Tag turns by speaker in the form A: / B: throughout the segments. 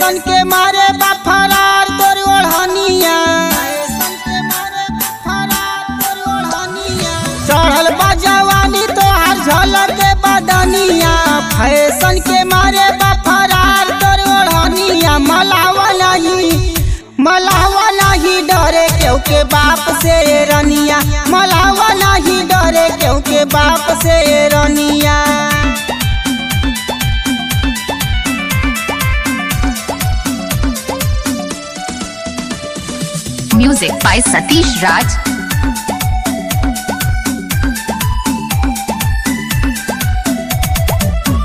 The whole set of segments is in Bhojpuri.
A: फैशन के मारे बाफरार तोर ओढ़निया, चढ़ल बा जवानी तोहार झलक के बदनिया। फैशन के मारे बाफरार तोर ओढ़निया, मलावा नहीं डरे क्यों के बाप से रनिया, मलावा नहीं डरे क्यों के बाप से रनिया।
B: Music by Satish Raj.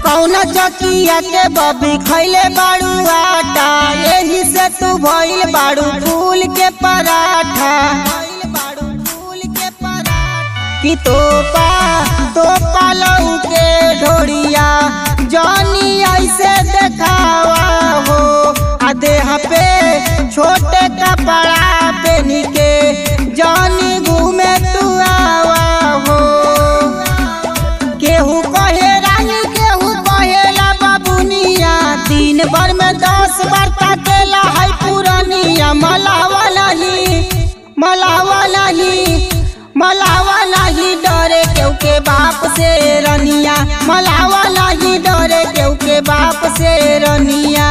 A: कौना चकिया के बबी खैले बाड़ू आटा, यही से तू भइल बाड़ू फूल के पराठा। कि तोपा लऊ के ढोड़िया जानी ऐसे देखावा हो, आ देह पे छोटे कपड़ा पहन के जानी घूमे तू आवा हो। केहू कहे रानी केहू कहेला बाबुनिया, दिन भर में 10 बार ताकेला है पुरनिया। मलावा नहीं डरे क्यों के बाप से रनिया, मलावा नहीं डरे क्यों के बाप से रनिया।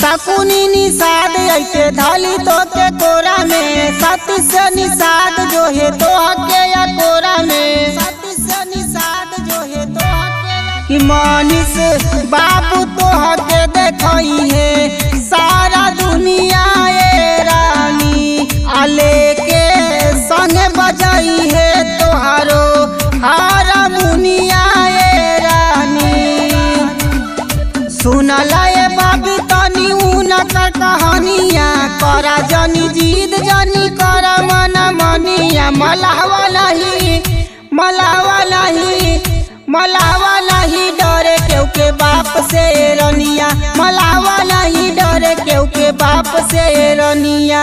A: शकुनी निषाद ऐसे धाली तो के कोरा में, सती से निषाद जो है तो हके या कोरा में, सती से निषाद जो है तो हके कि मनीष बाबू तो हके देखई है सारा दुनिया ए रानी, आले के संग बजाई है तोहारो हारा मुनिया ए रानी। सुनला ए बाबी तनी उनका कहानिया, करा जनी जीद जनी करा मना मनिया। मलावा नहीं डरे क्यों के बाप से रनिया, मलावा नहीं डरे क्यों के बाप से रनिया।